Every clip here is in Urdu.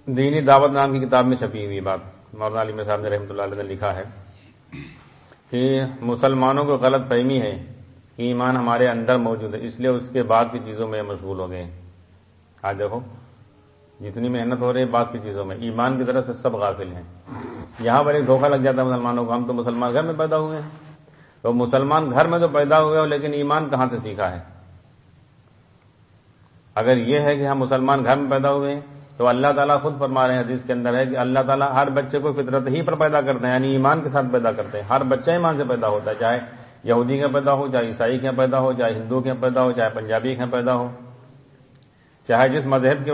دینی دعوت نام کی کتاب میں چھپی ہوئی بات مولانا علی صاحب نے رحمۃ اللہ علیہ نے لکھا ہے کہ مسلمانوں کو غلط فہمی ہے کہ ایمان ہمارے اندر موجود ہے، اس لیے اس کے بعد کی چیزوں میں مشغول ہو گئے ہیں۔ آج دیکھو جتنی محنت ہو رہی ہے بعد کی چیزوں میں، ایمان کی طرف سے سب غافل ہیں۔ یہاں پر ایک دھوکہ لگ جاتا ہے مسلمانوں کو، ہم تو مسلمان گھر میں پیدا ہوئے ہیں، تو مسلمان گھر میں تو پیدا ہوئے ہو لیکن ایمان کہاں سے سیکھا ہے؟ اگر یہ ہے کہ ہم مسلمان گھر میں پیدا ہوئے ہیں تو اللہ تعالیٰ خود فرما رہے ہیں حدیث کے اندر ہے کہ اللہ تعالیٰ ہر بچے کو فطرت ہی پر پیدا کرتے ہیں، یعنی ایمان کے ساتھ پیدا کرتے ہیں۔ ہر بچہ ایمان سے پیدا ہوتا ہے، چاہے یہودی کا پیدا ہو، چاہے عیسائی کے پیدا ہو، چاہے ہندو کے پیدا ہو، چاہے پنجابی کے پیدا ہو، چاہے جس مذہب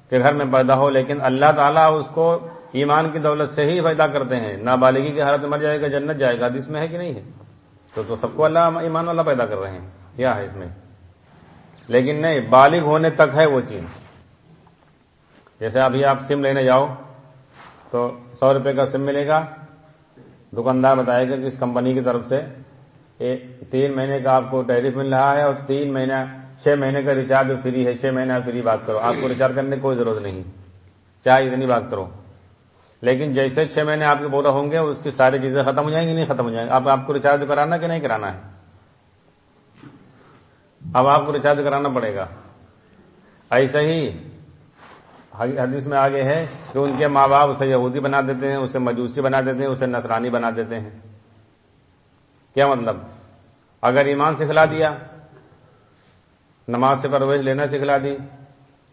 کے گھر میں پیدا ہو، لیکن اللہ تعالیٰ اس کو ایمان کی دولت سے ہی پیدا کرتے ہیں۔ نابالغی کی حالت میں مر جائے گا جنت جائے گا، حدیث میں ہے کہ نہیں ہے؟ تو سب کو اللہ ایمان والا پیدا کر رہے ہیں، کیا ہے اس میں؟ لیکن نہیں، بالغ ہونے تک ہے وہ چیز۔ جیسے ابھی آپ سم لینے جاؤ تو 100 روپے کا سم ملے گا، دکاندار بتائے گا کہ اس کمپنی کی طرف سے 3 مہینے کا آپ کو ٹیرف مل رہا ہے اور 6 مہینے کا ریچارج فری ہے، 6 مہینے فری بات کرو، آپ کو ریچارج کرنے کی کوئی ضرورت نہیں، چاہے اتنی بات کرو۔ لیکن جیسے 6 مہینے آپ کے پورا ہوں گے اس کی ساری چیزیں ختم ہو جائیں گی، نہیں ختم ہو جائیں گی۔ اب آپ کو ریچارج کرانا کہ نہیں کرانا ہے؟ اب آپ کو ریچارج کرانا پڑے گا۔ ایسا ہی حدیث میں آگے ہے کہ ان کے ماں باپ اسے یہودی بنا دیتے ہیں، اسے مجوسی بنا دیتے ہیں، اسے نصرانی بنا دیتے ہیں۔ کیا مطلب؟ اگر ایمان سکھلا دیا، نماز سے پرورش لینا سکھلا دی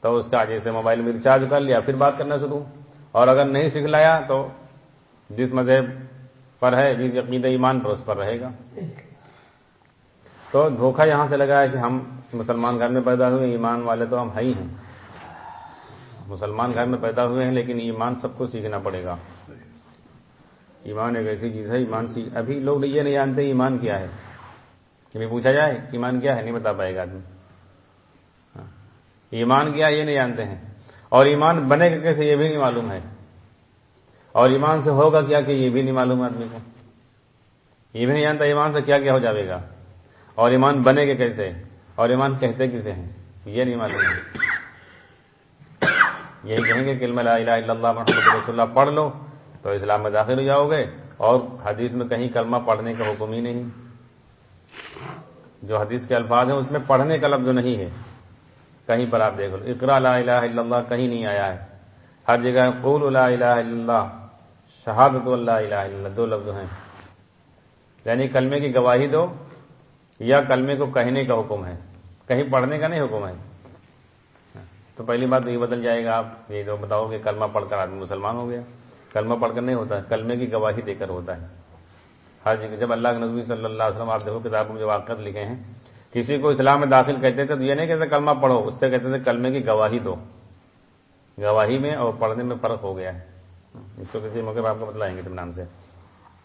تو اس کا جیسے موبائل میں ریچارج کر لیا پھر بات کرنا شروع، اور اگر نہیں سکھلایا تو جس مذہب پر ہے، جس عقیدہ ایمان پر اس پر رہے گا۔ تو دھوکہ یہاں سے لگا ہے کہ ہم مسلمان گھر میں پیدا ہوئے، ایمان والے تو ہم ہی ہیں، مسلمان گھر میں پیدا ہوئے ہیں لیکن ایمان سب کو سیکھنا پڑے گا۔ ایمان ایک ایسی چیز ہے، ایمان ابھی لوگ یہ نہیں جانتے ایمان کیا ہے۔ ابھی پوچھا جائے ایمان کیا ہے نہیں بتا پائے گا آدمی، ایمان کیا یہ نہیں جانتے ہیں، اور ایمان بنے گا کیسے یہ بھی نہیں معلوم ہے، اور ایمان سے ہوگا کیا کہ یہ بھی نہیں معلوم آدمی کو، یہ بھی نہیں جانتا ایمان سے کیا کیا ہو جائے گا، اور ایمان بنے گا کیسے، اور ایمان کہتے کسے ہیں یہ نہیں معلوم ہے۔ یہی کہیں گے کلمہ لا الہ الا اللہ محمد رسول اللہ پڑھ لو تو اسلام میں داخل ہو جاؤ گے، اور حدیث میں کہیں کلمہ پڑھنے کا حکم ہی نہیں، جو حدیث کے الفاظ ہیں اس میں پڑھنے کا لفظ نہیں ہے، کہیں پر آپ دیکھ لو اقرا لا الہ الا اللہ کہیں نہیں آیا ہے، ہر جگہ قول لا الہ الا اللہ، شہادت لا الہ الا اللہ، 2 لفظ ہیں، یعنی کلمے کی گواہی دو یا کلمے کو کہنے کا حکم ہے، کہیں پڑھنے کا نہیں حکم ہے۔ تو پہلی بات یہ بدل جائے گا، آپ یہ جو بتاؤ کہ کلمہ پڑھ کر آدمی مسلمان ہو گیا، کلمہ پڑھ کر نہیں ہوتا ہے، کلمے کی گواہی دے کر ہوتا ہے ہر جگہ۔ جب اللہ کے نبی صلی اللہ علیہ وسلم آپ دیکھو کتابوں میں جو واقعات لکھے ہیں، کسی کو اسلام میں داخل کہتے تھے تو یہ نہیں کہتے کلمہ پڑھو، اس سے کہتے تھے کلمے کی گواہی دو۔ گواہی میں اور پڑھنے میں فرق ہو گیا ہے، اس کو کسی موقع پر آپ کو بتلائیں گے اطمینان سے۔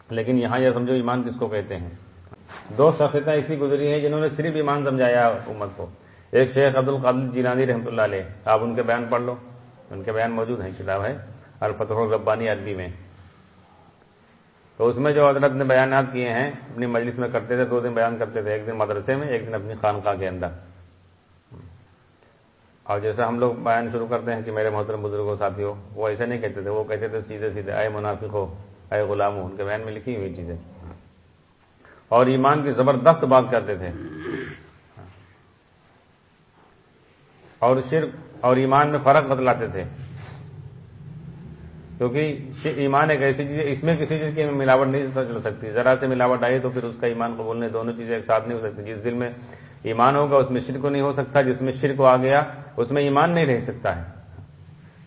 لیکن یہاں یہ سمجھو ایمان کس کو کہتے ہیں۔ 2 شخصیتیں ایسی گزری ہیں جنہوں نے صرف ایمان سمجھایا امت کو۔ ایک شیخ عبد القادر جیلانی رحمۃ اللہ علیہ، آپ ان کے بیان پڑھ لو، ان کے بیان موجود ہیں، کتاب ہے الفتح الربانی عربی میں۔ تو اس میں جو حضرت نے بیانات کیے ہیں اپنی مجلس میں کرتے تھے، 2 دن بیان کرتے تھے، ایک دن مدرسے میں، ایک دن اپنی خانقاہ کے اندر۔ اور جیسا ہم لوگ بیان شروع کرتے ہیں کہ میرے محترم بزرگوں ساتھیوں، وہ ایسے نہیں کہتے تھے، وہ کہتے تھے سیدھے سیدھے اے منافق ہو، اے غلام ہو، ان کے بیان میں لکھی ہوئی چیزیں، اور ایمان کی زبردست بات کرتے تھے، اور شرک اور ایمان میں فرق بتلاتے تھے، کیونکہ ایمان ایک ایسی چیز ہے اس میں کسی چیز کی ملاوٹ نہیں چل سکتی، ذرا سے ملاوٹ آئی تو پھر اس کا ایمان قبول نہیں، دونوں چیزیں ایک ساتھ نہیں ہو سکتی۔ جس دل میں ایمان ہوگا اس میں شرک نہیں ہو سکتا، جس میں شرک آ گیا اس میں ایمان نہیں رہ سکتا ہے۔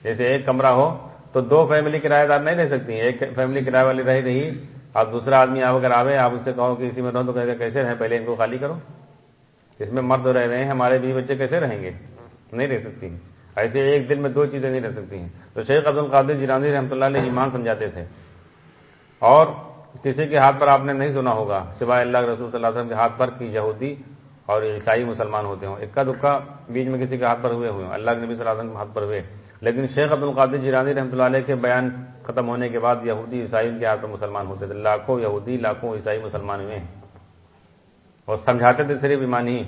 جیسے ایک کمرہ ہو تو 2 فیملی کرایہ دار نہیں رہ سکتی، ایک فیملی کرایہ والی رہ رہی، اب دوسرا آدمی اگر آوے آپ ان سے کہو کہ اسی میں رہو تو کہے گا کیسے رہیں، پہلے ان کو خالی کرو، اس میں مرد رہ رہے ہیں، ہمارے بیوی بچے کیسے رہیں گے، نہیں رہ سکتی ہیں۔ ایسے ایک دل میں 2 چیزیں نہیں رہ سکتی ہیں۔ تو شیخ عبد القادر جیلانی رحمۃ اللہ علیہ ایمان سمجھاتے تھے، اور کسی کے ہاتھ پر آپ نے نہیں سنا ہوگا سوائے اللہ کے رسول صلی اللہ علیہ وسلم کے ہاتھ پر کہ یہودی اور عیسائی مسلمان ہوتے ہوں، اکا دکا بیچ میں کسی کے ہاتھ پر ہوئے ہوں، اللہ کے نبی صلی اللہ علیہ وسلم کے ہاتھ پر ہوئے، لیکن شیخ عبد القادر جیلانی رحمۃ اللہ علیہ کے بیان ختم ہونے کے بعد یہودی عیسائی کے ہاتھ پر مسلمان ہوتے تھے، لاکھوں یہودی لاکھوں عیسائی مسلمان ہوئے ہیں، اور سمجھاتے تھے صرف ایمان ہی۔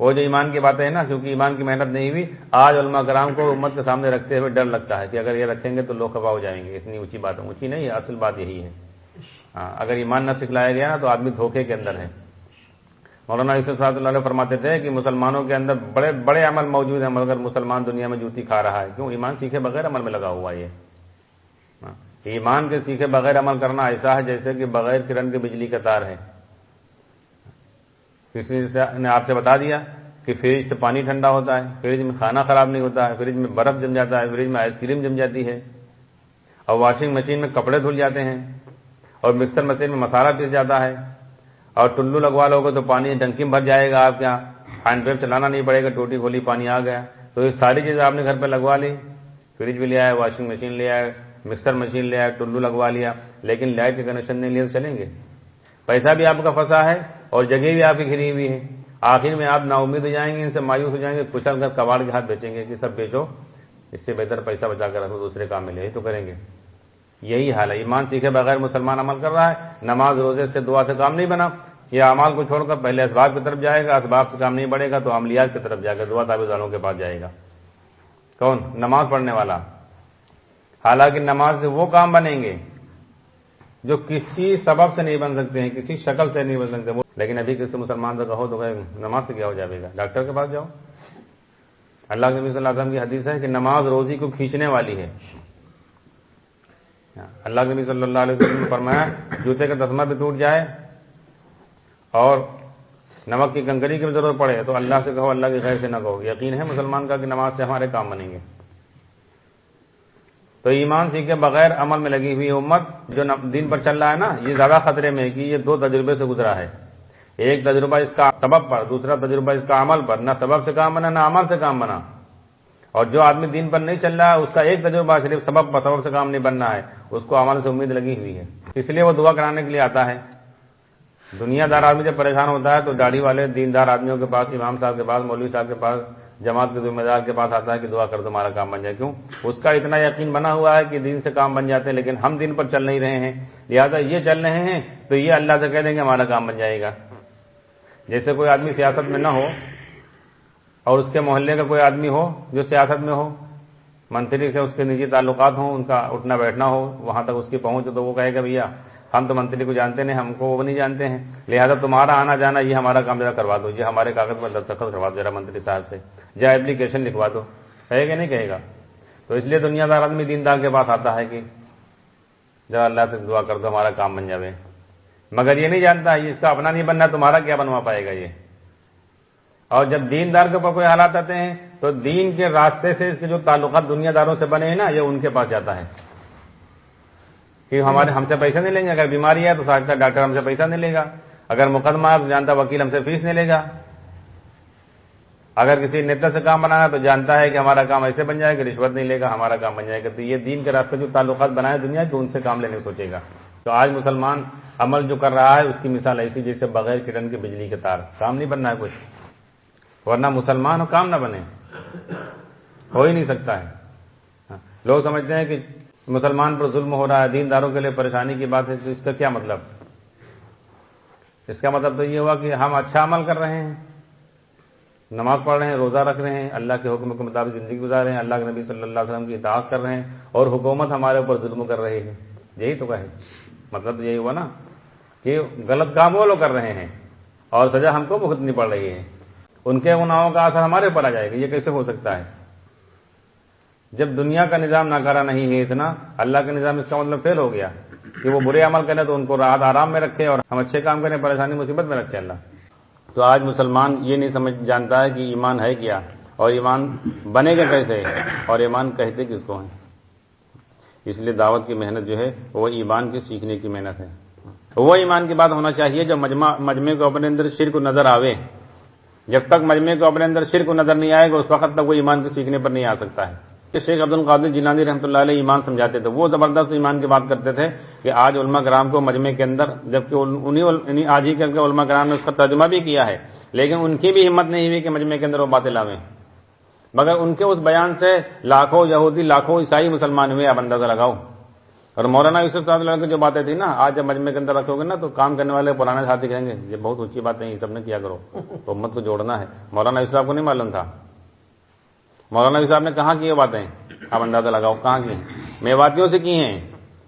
وہ جو ایمان کی باتیں ہیں نا، کیونکہ ایمان کی محنت نہیں ہوئی، آج علماء کرام کو امت کے سامنے رکھتے ہوئے ڈر لگتا ہے کہ اگر یہ رکھیں گے تو لوگ خفا ہو جائیں گے، اتنی اونچی بات ہے، اونچی نہیں ہے، اصل بات یہی ہے۔ ہاں، اگر ایمان نہ سکھلایا گیا نا تو آدمی دھوکے کے اندر ہے۔ مولانا یوسف صاحب اللہ علیہ فرماتے تھے کہ مسلمانوں کے اندر بڑے بڑے عمل موجود ہیں، مگر مسلمان دنیا میں جوتی کھا رہا ہے، کیوں؟ ایمان سیکھے بغیر عمل میں لگا ہوا ہے۔ یہ ایمان کے سیکھے بغیر عمل کرنا ایسا ہے جیسے کہ بغیر کرن کے بجلی کا تار ہے۔ کسی نے آپ سے بتا دیا کہ فریج سے پانی ٹھنڈا ہوتا ہے، فریج میں کھانا خراب نہیں ہوتا ہے، فریج میں برف جم جاتا ہے، فریج میں آئس کریم جم جاتی ہے، اور واشنگ مشین میں کپڑے دھل جاتے ہیں، اور مکسر مشین میں مسالہ پیس جاتا ہے، اور ٹلو لگوا لو گے تو پانی ڈنکی میں بھر جائے گا، آپ کیا ہینڈ پمپ چلانا نہیں پڑے گا، ٹوٹی کھولی پانی آ گیا۔ تو یہ ساری چیزیں آپ نے گھر پہ لگوا لی، فریج بھی لے آئے، واشنگ مشین لے آئے، مکسر مشین لے آئے، ٹلو لگوا لیا، لیکن لائٹ کے کنیکشن نہیں لیا تو چلیں گے؟ پیسہ بھی آپ کا پھنسا ہے اور جگہ بھی آپ کی گھری ہوئی ہے، آخر میں آپ نا امید ہو جائیں گے، ان سے مایوس ہو جائیں گے، کچل کر کباڑ کے ہاتھ بیچیں گے کہ سب بیچو، اس سے بہتر پیسہ بچا کر رکھو، دوسرے کام میں لے تو کریں گے۔ یہی حال ہے، ایمان سیکھے بغیر مسلمان عمل کر رہا ہے، نماز روزے سے دعا سے کام نہیں بنا، یہ اعمال کو چھوڑ کر پہلے اسباب کی طرف جائے گا، اسباب سے کام نہیں بڑھے گا تو عملیات کی طرف جائے گا، دعا تعویذ والوں کے پاس جائے گا۔ کون؟ نماز پڑھنے والا۔ حالانکہ نماز سے وہ کام بنیں گے جو کسی سبب سے نہیں بن سکتے ہیں، کسی شکل سے نہیں بن سکتے، لیکن ابھی کسی مسلمان سے کہو تو کہ نماز سے کیا ہو جائے گا؟ ڈاکٹر کے پاس جاؤ۔ اللہ کے نبی صلی اللہ علیہ وسلم کی حدیث ہے کہ نماز روزی کو کھینچنے والی ہے۔ اللہ کے نبی صلی اللہ علیہ وسلم نے فرمایا جوتے کا تسمہ بھی ٹوٹ جائے اور نمک کی کنکری کی بھی ضرورت پڑے تو اللہ سے کہو، اللہ کے غیر سے نہ کہو۔ یقین ہے مسلمان کا کہ نماز سے ہمارے کام بنیں گے۔ تو ایمان سیکھے بغیر عمل میں لگی ہوئی امت جو دین پر چل رہا ہے نا، یہ زیادہ خطرے میں ہے کہ یہ دو تجربے سے گزرا ہے، ایک تجربہ اس کا سبب پر، دوسرا تجربہ اس کا عمل پر، نہ سبب سے کام بنا نہ عمل سے کام بنا۔ اور جو آدمی دین پر نہیں چل رہا ہے اس کا ایک تجربہ صرف سبب پر، سبب سے کام نہیں بننا ہے، اس کو عمل سے امید لگی ہوئی ہے، اس لیے وہ دعا کرانے کے لیے آتا ہے۔ دنیا دار آدمی جب پریشان ہوتا ہے تو داڑھی والے دیندار آدمیوں کے پاس، امام صاحب کے پاس، مولوی صاحب کے پاس، جماعت کے ذمہ دار کے پاس آتا ہے کہ دعا کر دو ہمارا کام بن جائے۔ کیوں؟ اس کا اتنا یقین بنا ہوا ہے کہ دین سے کام بن جاتے ہیں، لیکن ہم دین پر چل نہیں رہے ہیں، لہذا یہ چل رہے ہیں تو یہ اللہ سے کہہ دیں گے ہمارا کام بن جائے گا۔ جیسے کوئی آدمی سیاست میں نہ ہو اور اس کے محلے کا کوئی آدمی ہو جو سیاست میں ہو، منتری سے اس کے نجی تعلقات ہوں، ان کا اٹھنا بیٹھنا ہو، وہاں تک اس کی پہنچ، تو وہ کہے گا بھیا ہم تو منتری کو جانتے نہیں، ہم کو وہ نہیں جانتے ہیں، لہذا تمہارا آنا جانا یہ ہمارا کام ذرا کروا دو، یہ ہمارے کاغذ پر دستخط کروا دو ذرا منتری صاحب سے، یا اپلیکیشن لکھوا دو، کہے گا نہیں کہے گا؟ تو اس لیے دنیا دار آدمی دیندار کے پاس آتا ہے کہ ذرا اللہ سے دعا کر دو ہمارا کام بن جاوے، مگر یہ نہیں جانتا یہ اس کا اپنا نہیں بننا، تمہارا کیا بنوا پائے گا یہ۔ اور جب دیندار کے اوپر کوئی حالات آتے ہیں تو دین کے راستے سے اس کے جو تعلقات دنیا داروں سے بنے ہیں نا، یہ ان کے پاس جاتا ہے کہ ہم سے پیسے نہیں لیں گے، اگر بیماری ہے تو سمجھتا ڈاکٹر ہم سے پیسہ نہیں لے گا، اگر مقدمہ ہے تو جانتا وکیل ہم سے فیس نہیں لے گا، اگر کسی نیتا سے کام بنانا تو جانتا ہے کہ ہمارا کام ایسے بن جائے گا، رشوت نہیں لے گا، ہمارا کام بن جائے گا۔ تو یہ دین کے راستے جو تعلقات بنائے دنیا کے، ان سے کام لینے سوچے گا۔ تو آج مسلمان عمل جو کر رہا ہے اس کی مثال ایسی جیسے بغیر کرن کے بجلی کے تار، کام نہیں بننا ہے کچھ، ورنہ مسلمان ہو کام نہ بنے، ہو ہی نہیں سکتا ہے۔ لوگ سمجھتے ہیں کہ مسلمان پر ظلم ہو رہا ہے، دینداروں کے لیے پریشانی کی بات ہے، تو اس کا کیا مطلب؟ اس کا مطلب تو یہ ہوا کہ ہم اچھا عمل کر رہے ہیں، نماز پڑھ رہے ہیں، روزہ رکھ رہے ہیں، اللہ کے حکم کے مطابق زندگی گزار رہے ہیں، اللہ کے نبی صلی اللہ علیہ وسلم کی اطاعت کر رہے ہیں، اور حکومت ہمارے اوپر ظلم کر رہی ہے، یہی تو کہے مطلب یہی ہوا نا کہ غلط کام وہ لوگ کر رہے ہیں اور سزا ہم کو بھگتنی پڑ رہی ہے، ان کے گناہوں کا اثر ہمارے اوپر آ جائے گا، یہ کیسے ہو سکتا ہے؟ جب دنیا کا نظام ناکارہ نہیں ہے اتنا، اللہ کا نظام اس کا مطلب فیل ہو گیا کہ وہ برے عمل کریں تو ان کو راحت آرام میں رکھے اور ہم اچھے کام کریں پریشانی مصیبت میں رکھے اللہ۔ تو آج مسلمان یہ نہیں سمجھ جانتا ہے کہ ایمان ہے کیا اور ایمان بنے گا کیسے اور ایمان کہتے کس کو ہیں۔ اس لیے دعوت کی محنت جو ہے وہ ایمان کے سیکھنے کی محنت ہے، وہ ایمان کی بات ہونا چاہیے جب مجمع کو اپنے اندر شرک نظر آوے۔ جب تک مجمع کو اپنے اندر شرک نظر نہیں آئے گا اس وقت تک وہ ایمان کے سیکھنے پر نہیں آ سکتا ہے۔ شیخ عبد القادر جیلانی رحمۃ اللہ علیہ ایمان سمجھاتے تھے، وہ زبردست ایمان کی بات کرتے تھے کہ آج علماء کرام کو مجمع کے اندر، جبکہ انہیں آج ہی کر کے علماء کرام نے اس کا ترجمہ بھی کیا ہے، لیکن ان کی بھی ہمت نہیں ہوئی کہ مجمع کے اندر وہ باتیں لاویں، مگر ان کے اس بیان سے لاکھوں یہودی لاکھوں عیسائی مسلمان ہوئے، آپ اندازہ لگاؤ اور مولانا یوسف صاحب کی جو باتیں تھی نا، آج جب مجمع کے اندر رکھو گے نا تو کام کرنے والے پرانے ساتھی کہیں گے یہ بہت اونچی باتیں یہ سب نے کیا کرو، تو امت کو جوڑنا ہے۔ مولانا یوسف صاحب کو نہیں معلوم تھا، مولانا یوسف صاحب نے کہاں کی یہ باتیں، آپ اندازہ لگاؤ کہاں کی، میواتیوں سے کی ہیں،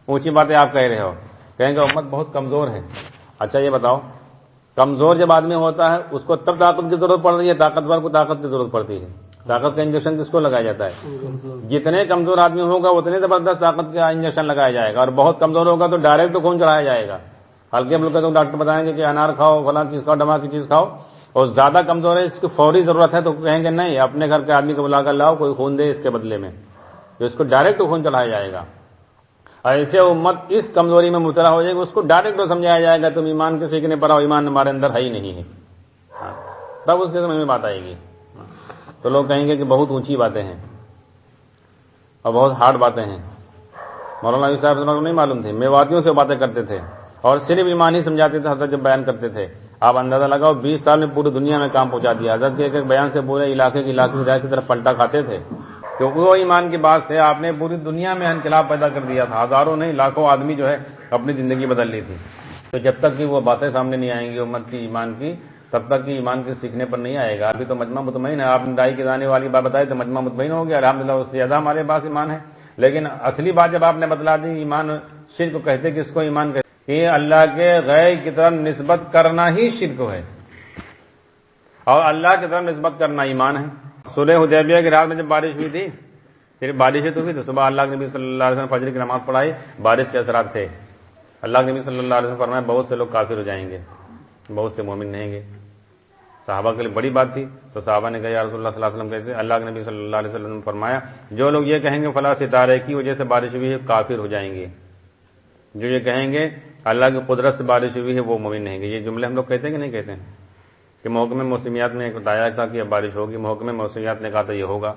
اونچی باتیں آپ کہہ رہے ہو، کہیں گے امت بہت کمزور ہے۔ اچھا یہ بتاؤ، کمزور جب آدمی ہوتا ہے اس کو تب طاقت کی ضرورت پڑ رہی ہے، طاقتور کو طاقت کی ضرورت پڑتی ہے؟ طاقت کا انجیکشن کس کو لگایا جاتا ہے؟ جتنے کمزور آدمی ہوگا اتنے زبردست طاقت کا انجیکشن لگایا جائے گا، اور بہت کمزور ہوگا تو ڈائریکٹ تو خون چڑھایا جائے گا۔ ہلکے پھلکے تو ڈاکٹر بتائیں گے کہ انار کھاؤ، فلاں چیز کھاؤ، دما کی چیز کھاؤ، اور زیادہ کمزور ہے اس کی فوری ضرورت ہے تو کہیں گے نہیں، اپنے گھر کے آدمی کو بلا کر لاؤ، کوئی خون دے اس کے بدلے میں، جو اس کو ڈائریکٹ خون چڑھایا جائے گا۔ ایسے امت اس کمزوری میں مبتلا ہو جائے گی، اس کو ڈائریکٹ سمجھایا جائے گا تم ایمان کے سیکھنے پر آؤ، ایمان ہمارے اندر ہے ہی نہیں ہے، تب اس کے سمجھ میں بات آئے گی۔ تو لوگ کہیں گے کہ بہت اونچی باتیں ہیں اور بہت ہارڈ باتیں ہیں۔ مولانا یوسف صاحب کو نہیں معلوم تھی، میواتیوں سے باتیں کرتے تھے اور صرف ایمان ہی سمجھاتے تھے حضرت جب بیان کرتے تھے۔ آپ اندازہ لگاؤ 20 سال میں پوری دنیا میں کام پہنچا دیا حضرت کے ایک ایک بیان سے پورے علاقے کی ہدایت کی طرف پلٹا کھاتے تھے، کیونکہ وہ ایمان کی بات سے آپ نے پوری دنیا میں انقلاب پیدا کر دیا تھا، ہزاروں نہیں لاکھوں آدمی جو ہے اپنی زندگی بدل لی تھی۔ تو جب تک کہ وہ باتیں سامنے نہیں آئیں گی امت کی ایمان کی، تب تک کہ ایمان کے سیکھنے پر نہیں آئے گا۔ ابھی تو مجمع مطمئن ہے، آپ نے دائی کے دانے والی بات بتائی تو مجمع مطمئن ہو گیا، الحمدللہ اس سے زیادہ ہمارے پاس ایمان ہے۔ لیکن اصلی بات جب آپ نے بتلا دی، ایمان شرک کو کہتے کس کو ایمان کہتے کہ اللہ کے غیر کی طرف نسبت کرنا ہی شرک ہے، اور اللہ کی طرف نسبت کرنا ایمان ہے۔ صلح حدیبیہ کی رات میں جب بارش ہوئی تھی، صرف بارش ہی تو ہوئی، تو صبح اللہ کے نبی صلی اللہ علیہ وسلم فجر کی نماز پڑھائی، بارش کے اثرات تھے۔ اللہ کے نبی صلی اللہ علیہ وسلم فرمایا بہت سے لوگ کافر ہو جائیں گے، بہت سے مومن رہیں گے۔ صحابہ کے لیے بڑی بات تھی، تو صحابہ نے کہا یا رسول اللہ صلی اللہ علیہ وسلم کیسے؟ اللہ کے نبی صلی اللہ علیہ وسلم نے فرمایا جو لوگ یہ کہیں گے فلاں ستارے کی وجہ سے بارش ہوئی ہے کافر ہو جائیں گے، جو یہ کہیں گے اللہ کی قدرت سے بارش ہوئی ہے وہ مومن نہیں گے۔ یہ جملے ہم لوگ کہتے ہیں کہ نہیں کہتے ہیں کہ محکمہ موسمیات نے بتایا تھا کہ اب بارش ہوگی، محکمہ موسمیات نے کہا تھا یہ ہوگا۔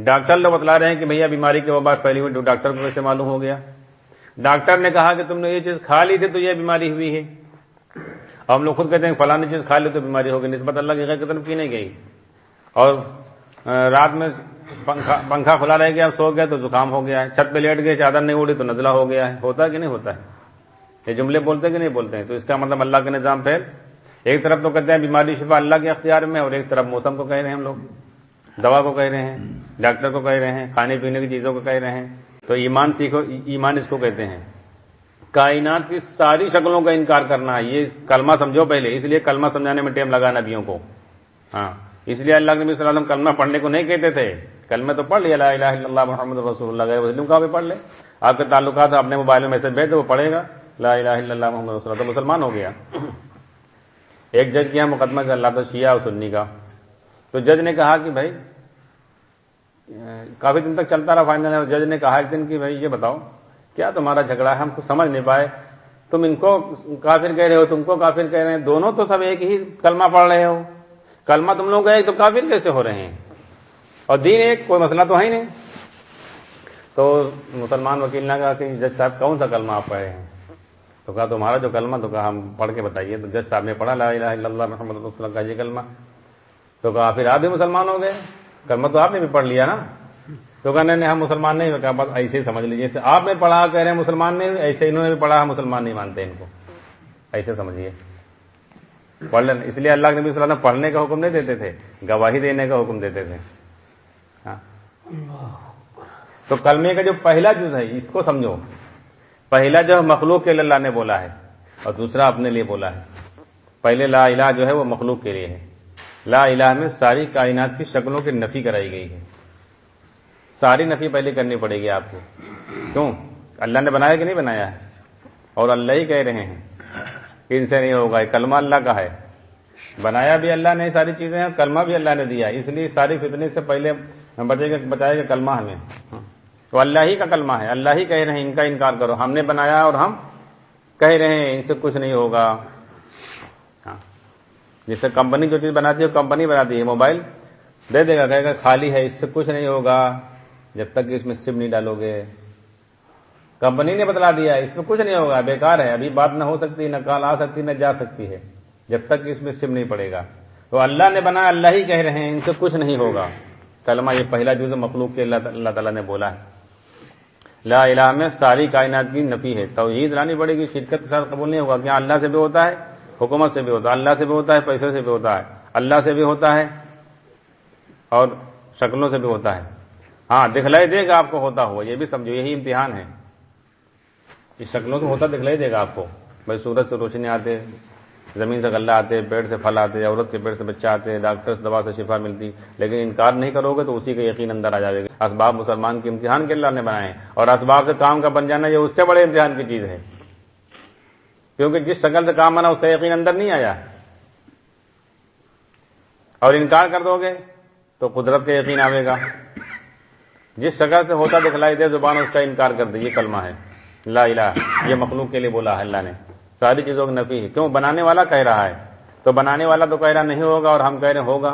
ڈاکٹر لوگ بتلا رہے ہیں کہ بھیا بیماری کے وبا پھیلی ہوئی، ڈاکٹر کو کیسے معلوم ہو گیا؟ ڈاکٹر نے کہا کہ تم نے یہ چیز کھا لی تھی تو یہ بیماری ہوئی ہے، ہم لوگ خود کہتے ہیں فلاں چیز کھا لی تو بیماری ہوگی، نسبت اللہ کی غیر کی طرف کی نہیں گئی۔ اور رات میں پنکھا کھلا رہ گیا، سو گئے تو زکام ہو گیا ہے، چھت پہ لیٹ گئے چادر نہیں اڑی تو نزلہ ہو گیا ہے، ہوتا ہے کہ نہیں ہوتا ہے؟ یہ جملے بولتے ہیں کہ نہیں بولتے ہیں؟ تو اس کا مطلب اللہ کے نظام پہ ایک طرف تو کہتے ہیں بیماری شفا اللہ کے اختیار میں، اور ایک طرف موسم کو کہہ رہے ہیں ہم لوگ، دوا کو کہہ رہے ہیں، ڈاکٹر کو کہہ رہے ہیں، کھانے پینے کی چیزوں کو کہہ رہے ہیں۔ تو ایمان سیکھو، ایمان اس کو کہتے ہیں کائنات کی ساری شکلوں کا انکار کرنا ہے۔ یہ کلمہ سمجھو پہلے، اس لیے کلمہ سمجھانے میں ٹائم لگا نبیوں کو، ہاں اس لیے اللہ کے نبی صلی اللہ علیہ وسلم کلمہ پڑھنے کو نہیں کہتے تھے، کلمہ تو پڑھ لیا لا الہ الا اللہ محمد رسول اللہ، غیر مسلم کا بھی پڑھ لے، آپ کے تعلقات اپنے موبائل میں میسج بھیج دو وہ پڑھے گا لا الہ الا اللہ محمد رسول اللہ، تو مسلمان ہو گیا۔ ایک جج کیا مقدمہ چل رہا تھا شیعہ اور سنی کا، تو جج نے کہا کہ بھائی کافی دن تک چلتا رہا فائنل، اور جج نے کہا ایک دن کہ بھائی یہ بتاؤ کیا تمہارا جھگڑا ہے، ہم کو سمجھ نہیں پائے، تم ان کو کافر کہہ رہے ہو تم کو کافر کہہ رہے ہیں، دونوں تو سب ایک ہی کلمہ پڑھ رہے ہو، کلمہ تم لوگ کا ایک تو کافر کیسے ہو رہے ہیں، اور دین ایک، کوئی مسئلہ تو ہے ہی نہیں۔ تو مسلمان وکیل نے کہا کہ جج صاحب کون سا کلمہ آپ پڑھے ہیں؟ تو کہا تمہارا جو کلمہ، تو کہا ہم پڑھ کے بتائیے۔ تو جج صاحب نے پڑھا لا الہ الا اللہ محمد رسول اللہ کا یہ کلمہ، تو کہا پھر آپ بھی مسلمان ہو گئے، کلمہ تو آپ نے بھی پڑھ لیا نا؟ تو کہا نہیں ہم مسلمان نہیں، کہا بس ایسے ہی سمجھ لیجیے، جیسے آپ نے پڑھا کہہ رہے ہیں مسلمان نہیں، ایسے انہوں نے بھی پڑھا مسلمان نہیں مانتے ان کو، ایسے سمجھیے پڑھ لینا۔ اس لیے اللہ کے نبی صلی اللہ علیہ وسلم پڑھنے کا حکم نہیں دیتے تھے، گواہی دینے کا حکم دیتے تھے۔ ہاں تو کلمے کا جو پہلا جز ہے اس کو سمجھو، پہلا جو مخلوق کے لیے اللہ نے بولا ہے اور دوسرا اپنے لیے بولا ہے۔ پہلے لا الہ جو ہے وہ مخلوق کے لیے ہے، لا الہ میں ساری کائنات کی شکلوں کی نفی کرائی گئی ہے، ساری نفی پہلے کرنی پڑے گی آپ کو۔ کیوں؟ اللہ نے بنایا کہ نہیں بنایا ہے، اور اللہ ہی کہہ رہے ہیں کہ ان سے نہیں ہوگا، کلمہ اللہ کا ہے، بنایا بھی اللہ نے ساری چیزیں ہیں، کلمہ بھی اللہ نے دیا، اس لیے ساری فتنے سے پہلے بچائے گا کلمہ ہمیں، تو اللہ ہی کا کلمہ ہے، اللہ ہی کہہ رہے ہیں ان کا انکار کرو، ہم نے بنایا اور ہم کہہ رہے ہیں ان سے کچھ نہیں ہوگا۔ ہاں جس سے کمپنی جو چیز بناتی ہے کمپنی بناتی ہے، موبائل دے دے گا، کہے گا خالی ہے اس سے کچھ نہیں ہوگا جب تک کہ اس میں سم نہیں ڈالو گے، کمپنی نے بتلا دیا اس میں کچھ نہیں ہوگا، بیکار ہے، ابھی بات نہ ہو سکتی، نہ کال آ سکتی، نہ جا سکتی ہے جب تک اس میں سم نہیں پڑے گا۔ تو اللہ نے بنایا، اللہ ہی کہہ رہے ہیں ان سے کچھ نہیں ہوگا، کلمہ یہ پہلا جز مخلوق کے اللہ تعالیٰ نے بولا ہے۔ لا الہ میں ساری کائنات کی نفی ہے، توحید لانی پڑے گی، شرکت کے ساتھ قبول نہیں ہوگا کہ اللہ سے بھی ہوتا ہے، حکومت سے بھی ہوتا ہے، اللہ سے بھی ہوتا ہے، پیسے سے بھی ہوتا ہے، اللہ سے بھی ہوتا ہے اور شکلوں سے بھی ہوتا ہے۔ ہاں دکھلائی دے گا آپ کو ہوتا ہوا، یہ بھی سمجھو یہی امتحان ہے، اس شکلوں سے ہوتا دکھلائی دے گا آپ کو، بھائی سورج سے روشنی آتے، زمین سے غلہ آتے، پیڑ سے پھل آتے، عورت کے پیڑ سے بچہ آتے، ڈاکٹر سے دوا سے شفا ملتی، لیکن انکار نہیں کرو گے تو اسی کا یقین اندر آ جائے گا۔ اسباب مسلمان کے امتحان کے اللہ نے بنائے ہیں، اور اسباب سے کام کا بن جانا یہ اس سے بڑے امتحان کی چیز ہے، کیونکہ جس شکل سے کام بنا اس کا یقین اندر نہیں آیا، اور انکار کر دو گے تو قدرت کا یقین آئے گا۔ جس شکل سے ہوتا دکھلائی دے زبان اس کا انکار کر دے، یہ کلمہ ہے لا الہ، یہ مخلوق کے لیے بولا ہے اللہ نے، ساری چیزوں کی نفی ہے۔ کیوں؟ بنانے والا کہہ رہا ہے، تو بنانے والا تو کہہ رہا نہیں ہوگا اور ہم کہہ رہے ہوگا،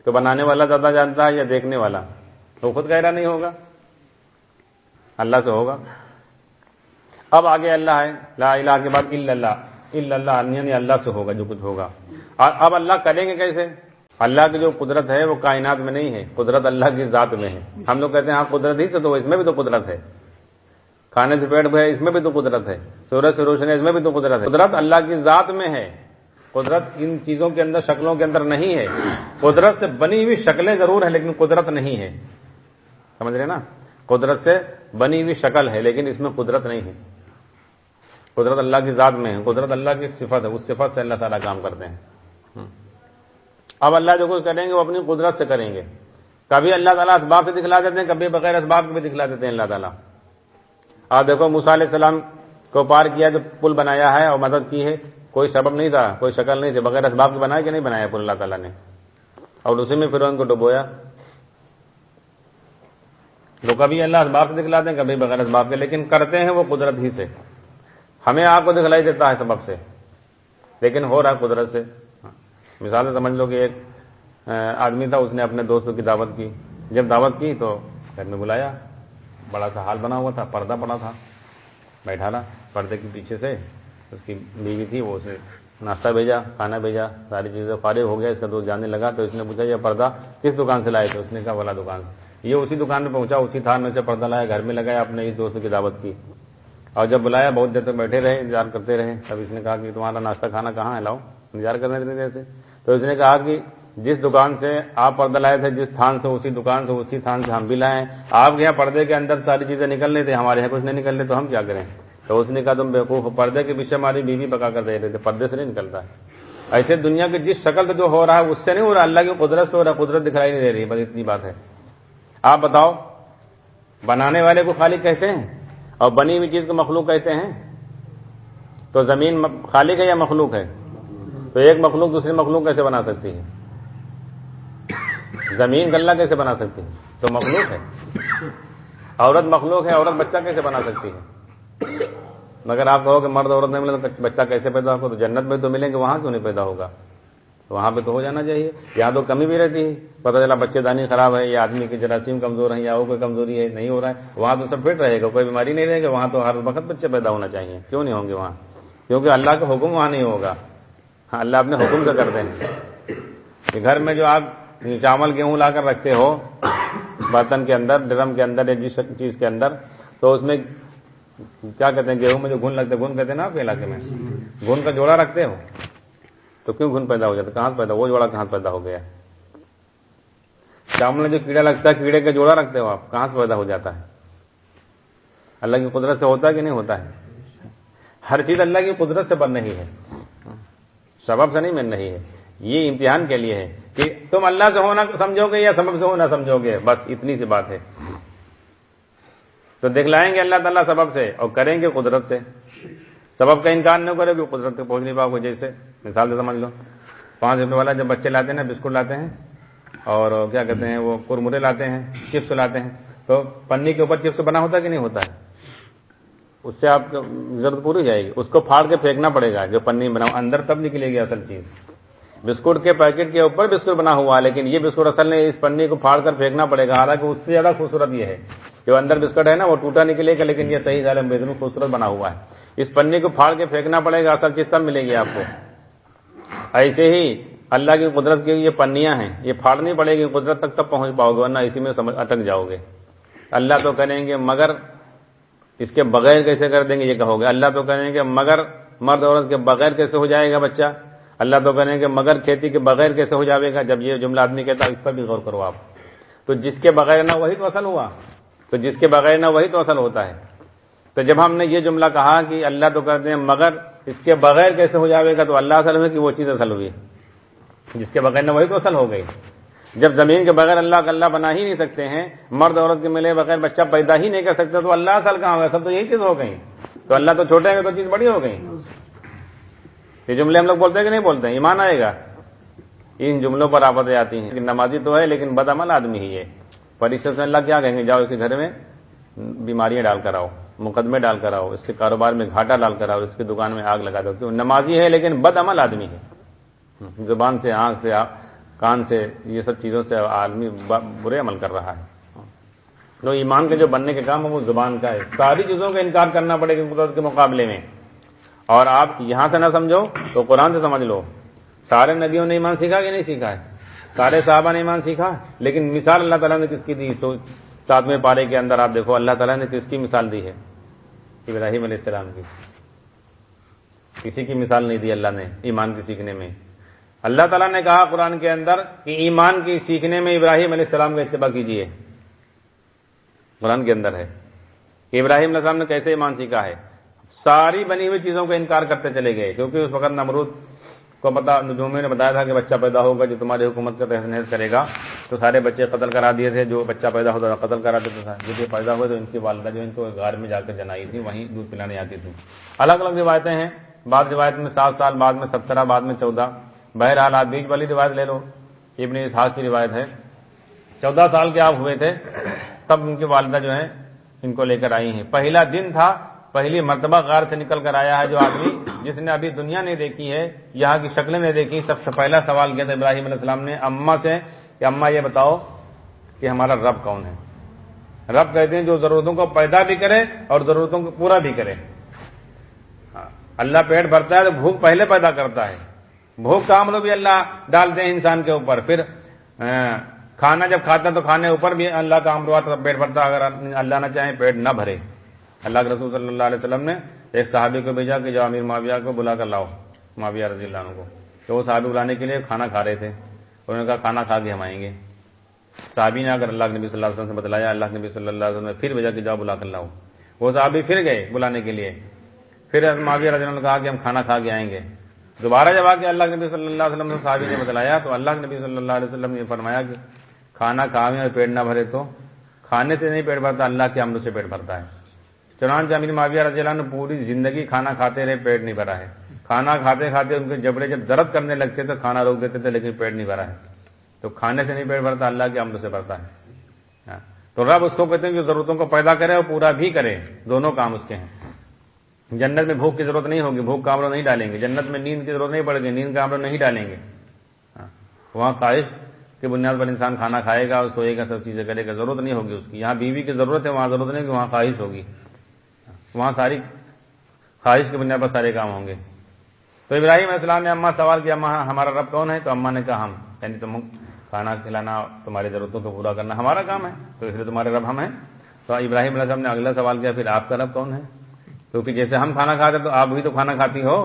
تو بنانے والا زیادہ جانتا ہے یا دیکھنے والا؟ تو خود کہہ رہا نہیں ہوگا، اللہ سے ہوگا۔ اب آگے اللہ ہے، لا الہ کے بعد الا اللہ، الا اللہ یعنی اللہ سے ہوگا جو کچھ ہوگا۔ اور اب اللہ کریں گے کیسے؟ اللہ کی جو قدرت ہے وہ کائنات میں نہیں ہے، قدرت اللہ کی ذات میں ہے۔ ہم لوگ کہتے ہیں ہاں قدرت ہی سے تو اس میں بھی تو قدرت ہے، کھانے سے پیٹ بھرے اس میں بھی تو قدرت ہے، سورج سے روشنی اس میں بھی تو قدرت ہے۔ قدرت اللہ کی ذات میں ہے، قدرت ان چیزوں کے اندر شکلوں کے اندر نہیں ہے۔ قدرت سے بنی ہوئی شکلیں ضرور ہیں لیکن قدرت نہیں ہے، سمجھ رہے نا؟ قدرت سے بنی ہوئی شکل ہے لیکن اس میں قدرت نہیں ہے، قدرت اللہ کی ذات میں ہے، قدرت اللہ کی صفت ہے، اس صفت سے اللہ تعالیٰ کام کرتے ہیں۔ اب اللہ جو کچھ کریں گے وہ اپنی قدرت سے کریں گے، کبھی اللہ تعالیٰ اسباب سے دکھلا دیتے ہیں، کبھی بغیر اسباب کے بھی دکھلا دیتے ہیں اللہ تعالیٰ۔ آپ دیکھو موسیٰ علیہ السلام کو پار کیا، جو پل بنایا ہے اور مدد کی ہے، کوئی سبب نہیں تھا، کوئی شکل نہیں تھی، بغیر اسباب کے بنایا کہ نہیں بنایا پل اللہ تعالیٰ نے، اور اسی میں فرعون کو ڈبویا۔ تو کبھی اللہ اسباب سے دکھلاتے ہیں کبھی بغیر اسباب کے، لیکن کرتے ہیں وہ قدرت ہی سے۔ ہمیں آپ کو دکھلائی دیتا ہے سبب سے، لیکن ہو رہا ہے قدرت سے۔ مثال سے سمجھ لو کہ ایک آدمی تھا، اس نے اپنے دوستوں کی دعوت کی، جب دعوت کی تو گھر میں بلایا، بڑا سا ہال بنا ہوا تھا، پردہ پڑا تھا، بیٹھا لا، پردے کے پیچھے سے اس کی بیوی تھی، وہ اسے ناشتہ بھیجا، کھانا بھیجا، ساری چیزیں فارغ ہو گیا، اس کا دوست جانے لگا تو اس نے پوچھا یہ پردہ کس دکان سے لائے تھے؟ اس نے کہا والا دکان سے۔ یہ اسی دکان میں پہنچا، اسی تھان میں سے پردہ لایا، گھر میں لگایا، اپنے اس دوست کی دعوت کی، اور جب بلایا بہت دیر تک بیٹھے رہے، انتظار کرتے رہے۔ تب اس نے کہا کہ تمہارا ناشتہ کھانا کہاں ہے، لاؤ، انتظار کرنے اتنی دیر سے۔ تو اس نے کہا کہ جس دکان سے آپ پردہ لائے تھے، جس تھان سے، اسی دکان سے، اسی تھان سے ہم بھی لائے ہیں۔ آپ کے یہاں پردے کے اندر ساری چیزیں نکل رہی تھی، ہمارے یہاں کچھ نہیں نکل رہے، تو ہم کیا کریں؟ تو اس نے کہا تم بیوقوف، پردے کے پیچھے ہماری بیوی پکا کر دے رہے تھے، پردے سے نہیں نکلتا ہے۔ ایسے دنیا کی جس شکل سے جو ہو رہا ہے اس سے نہیں ہو رہا، اللہ کی قدرت سے ہو رہا ہے، قدرت دکھائی نہیں دے رہی، بس اتنی بات ہے۔ آپ بتاؤ، بنانے والے کو خالق کہتے ہیں اور بنی ہوئی چیز کو مخلوق کہتے ہیں، تو زمین خالق ہے یا مخلوق ہے؟ تو ایک مخلوق دوسری مخلوق کیسے بنا سکتی ہے؟ زمین غلہ کیسے بنا سکتی ہے؟ تو مخلوق ہے۔ عورت مخلوق ہے، عورت بچہ کیسے بنا سکتی ہے؟ مگر آپ کہو کہ مرد عورت نہیں ملے تو بچہ کیسے پیدا ہوگا؟ تو جنت میں تو ملیں گے، وہاں کیوں نہیں پیدا ہوگا؟ تو وہاں پہ تو ہو جانا چاہیے۔ یہاں تو کمی بھی رہتی ہے، پتہ چلا بچے دانی خراب ہے یا آدمی کی جراثیم کمزور ہیں یا وہ کوئی کمزوری ہے، نہیں ہو رہا ہے، وہاں تو سب فٹ رہے گا، کوئی بیماری نہیں رہے گا، وہاں تو ہر وقت بچے پیدا ہونا چاہیے، کیوں نہیں ہوں گے وہاں؟ کیونکہ اللہ کا حکم وہاں نہیں ہوگا، ہاں اللہ اپنے حکم سے کرتے ہیں۔ کہ گھر میں جو آپ چاول گیہوں لا کر رکھتے ہو برتن کے اندر، ڈرم کے اندر یا جس چیز کے اندر، تو اس میں کیا کہتے ہیں، گیہوں میں جو گھن لگتے ہیں، گھن کہتے ہیں نا آپ کے علاقے میں، گھن کا جوڑا رکھتے ہو، تو کیوں گھن پیدا ہو جاتا ہے؟ کہاں پیدا، وہ جوڑا کہاں پیدا ہو گیا؟ چاول میں جو کیڑا لگتا ہے، کیڑے کا جوڑا رکھتے ہو آپ، کہاں سے پیدا ہو جاتا ہے؟ اللہ کی قدرت سے ہوتا ہے کہ نہیں ہوتا ہے؟ ہر چیز اللہ کی قدرت سے بن رہی ہے، سبب سے نہیں بن رہی ہے۔ یہ امتحان کے لیے ہے کہ تم اللہ سے ہونا سمجھو گے یا سبب سے ہونا سمجھو گے، بس اتنی سی بات ہے۔ تو دکھلائیں گے اللہ تعالیٰ سبب سے اور کریں گے قدرت سے۔ سبب کا انکار نہیں کرے گی، قدرت تک پہنچ نہیں پاؤ گے۔ جیسے مثال سے سمجھ لو، 5 روپے والا جب بچے لاتے ہیں نا، بسکٹ لاتے ہیں اور کیا کہتے ہیں وہ کرمرے لاتے ہیں، چپس لاتے ہیں، تو پنی کے اوپر چپس بنا ہوتا ہے کہ نہیں ہوتا ہے؟ اس سے آپ کی ضرورت پوری ہو جائے گی، اس کو پھاڑ کے پھینکنا پڑے گا جو پنی بنا، اندر تب نکلے گی اصل چیز۔ بسکٹ کے پیکٹ کے اوپر بسکٹ بنا ہوا ہے لیکن یہ بسکٹ اصل نہیں، اس پنی کو پھاڑ کر پھینکنا پڑے گا۔ حالانکہ اس سے زیادہ خوبصورت یہ ہے، جو اندر بسکٹ ہے نا وہ ٹوٹا نکلے گا لیکن یہ صحیح ظالم بے خوبصورت بنا ہوا ہے۔ اس پنی کو پھاڑ کے پھینکنا پڑے گا، اصل چیز تب ملے گی آپ کو۔ ایسے ہی اللہ کی قدرت کی یہ پنیاں ہیں، یہ پھاڑنی پڑے گی، قدرت تک تب پہنچ پاؤ گے، ورنہ اسی میں اٹک جاؤ گے۔ اللہ تو کریں گے مگر اس کے بغیر کیسے کر دیں گے یہ کہو گے، اللہ تو کریں گے مگر مرد عورت کے بغیر کیسے ہو جائے گا بچہ، اللہ تو کریں گے مگر کھیتی کے بغیر کیسے ہو جائے گا. جب یہ جملہ آدمی کہتا ہے اس پر بھی غور کرو آپ. تو جس کے بغیر نہ وہی تو اصل ہوا، تو جس کے بغیر نہ وہی تو اصل ہوتا ہے. تو جب ہم نے یہ جملہ کہا کہ اللہ تو کر دیں مگر اس کے بغیر کیسے ہو جائے گا، تو اللہ اصل میں کہ وہ چیز اصل ہوئی، جس کے بغیر نہ وہی تو اصل ہو گئی. جب زمین کے بغیر اللہ کا اللہ بنا ہی نہیں سکتے ہیں، مرد عورت کے ملے بغیر بچہ پیدا ہی نہیں کر سکتے، تو اللہ اصل کہاں ہوگا؟ سب تو یہی چیز ہو گئی. تو اللہ تو چھوٹے ہیں تو چیز بڑی ہو گئی. یہ جملے ہم لوگ بولتے ہیں کہ نہیں بولتے ہیں؟ ایمان آئے گا. ان جملوں پر آفتیں آتی ہیں کہ نمازی تو ہے لیکن بد عمل آدمی ہی ہے. پریشر سے اللہ کیا کہیں گے؟ جاؤ اس کے گھر میں بیماریاں ڈال کر آؤ، مقدمے ڈال کر آؤ، اس کے کاروبار میں گھاٹا ڈال کر آؤ، اس کی دکان میں آگ لگا دو. کیوں؟ نمازی ہے لیکن بد عمل آدمی ہے. زبان سے، آنکھ سے، کان سے، یہ سب چیزوں سے آدمی برے عمل کر رہا ہے. تو ایمان کے جو بننے کے کام ہے وہ زبان کا ہے. ساری چیزوں کا انکار کرنا پڑے گا قدرت کے مقابلے میں. اور آپ یہاں سے نہ سمجھو تو قرآن سے سمجھ لو. سارے نبیوں نے ایمان سیکھا کہ نہیں سیکھا ہے؟ سارے صحابہ نے ایمان سیکھا، لیکن مثال اللہ تعالیٰ نے کس کی دی؟ 7ویں پارے کے اندر آپ دیکھو اللہ تعالیٰ نے کس کی مثال دی ہے؟ ابراہیم علیہ السلام کی. کسی کی مثال نہیں دی اللہ نے ایمان کی سیکھنے میں. اللہ تعالیٰ نے کہا قرآن کے اندر کہ ایمان کی سیکھنے میں ابراہیم علیہ السلام کا اتباع کیجیے. قرآن کے اندر ہے کہ ابراہیم علیہ السلام نے کیسے ایمان سیکھا ہے. ساری بنی ہوئی چیزوں کا انکار کرتے چلے گئے، کیونکہ اس وقت نمرود کو پتا، نجومیوں نے بتایا تھا کہ بچہ پیدا ہوگا جو تمہاری حکومت کا تحت نحس کرے گا. تو سارے بچے قتل کرا دیے تھے، جو بچہ پیدا ہوتا تھا قتل کرا دیتا تھا. جب یہ پیدا ہوئے تو ان کی والدہ جو ان کو غار میں جا کر جنائی تھی، وہیں دودھ پلانے آتی تھی. الگ الگ روایتیں ہیں، بعض روایت میں 7 سال، بعد میں 17، بعد میں 14. بہرحال آپ بیچ والی روایت لے لو، ابن اسحاق کی روایت ہے 14 سال کے آپ ہوئے تھے تب ان کی والدہ جو ہیں ان کو لے کر آئی ہیں. پہلا دن تھا، پہلی مرتبہ غار سے نکل کر آیا ہے جو آدمی جس نے ابھی دنیا نہیں دیکھی ہے، یہاں کی شکلیں نہیں دیکھی. سب سے پہلا سوال کیا تھا ابراہیم علیہ السلام نے اماں سے کہ اماں یہ بتاؤ کہ ہمارا رب کون ہے؟ رب کہتے ہیں جو ضرورتوں کو پیدا بھی کرے اور ضرورتوں کو پورا بھی کرے. اللہ پیٹ بھرتا ہے تو بھوک پہلے پیدا کرتا ہے، بھوک کا عمل بھی اللہ ڈالتے ہیں انسان کے اوپر. پھر کھانا جب کھاتا ہے تو کھانے اوپر بھی اللہ کا عمل ہوا تو پیٹ بھرتا، اگر اللہ نہ چاہے پیٹ نہ بھرے. اللہ کے رسول صلی اللہ علیہ وسلم نے ایک صحابی کو بھیجا کہ جو امیر معاویہ کو بلا کر لاؤ، معاویہ رضی اللہ عنہ کو. تو وہ صحابی بلانے کے لیے کھانا کھا رہے تھے. انہوں نے کہا کھانا کھا کے ہم آئیں گے. صحابی نے اگر اللہ کے نبی صلی اللہ علیہ وسلم سے بتلایا، اللہ کے نبی صلی اللہ علیہ وسلم نے پھر بھیجا کہ جاؤ بلا کر لاؤ. وہ صحابی پھر گئے بلانے کے لیے. پھر معاویہ رضی اللہ عنہ نے کہا کہ ہم کھانا کھا کے آئیں گے. دوبارہ جب آ کے اللہ کے نبی صلی اللہ علیہ وسلم نے صحابی نے بتلایا تو اللہ کے نبی صلی اللہ علیہ وسلم نے فرمایا کہ کھانا کھاویں اور پیٹ نہ بھرے تو کھانے سے نہیں پیٹ بھرتا، اللہ کے عمل سے پیٹ بھرتا ہے. چنانچہ امیر معاویہ رضی اللہ عنہ پوری زندگی کھانا کھاتے رہے، پیٹ نہیں بھرا ہے. کھانا کھاتے کھاتے ان کے جبڑے جب درد کرنے لگتے تو کھانا روک دیتے تھے لیکن پیٹ نہیں بھرا ہے. تو کھانے سے نہیں پیٹ بھرتا، اللہ کے عمل سے بھرتا ہے. تو رب اس کو کہتے ہیں کہ ضرورتوں کو پیدا کرے اور پورا بھی کرے، دونوں کام اس کے ہیں. جنت میں بھوک کی ضرورت نہیں ہوگی، بھوک کا عمل نہیں ڈالیں گے. جنت میں نیند کی ضرورت نہیں پڑے گی، نیند کا عمل نہیں ڈالیں گے. وہاں خواہش کی بنیاد پر انسان کھانا کھائے گا اور سوئے گا، سب چیزیں کرے گا، ضرورت نہیں ہوگی اس کی. یہاں بیوی کی ضرورت ہے، وہاں ضرورت نہیں کہ وہاں خواہش ہوگی. وہاں ساری خواہش کی بنیاد پر سارے کام ہوں گے. تو ابراہیم علیہ السلام نے اماں سوال کیا اماں ہمارا رب کون ہے؟ تو اماں نے کہا ہم، یعنی تم کھانا کھلانا، تمہاری ضرورتوں کو پورا کرنا ہمارا کام ہے، تو اس لیے تمہارے رب ہم ہیں. تو ابراہیم علیہ السلام نے اگلا سوال کیا پھر آپ کا رب کون ہے؟ کیونکہ جیسے ہم کھانا کھاتے تو آپ بھی تو کھانا کھاتی ہو،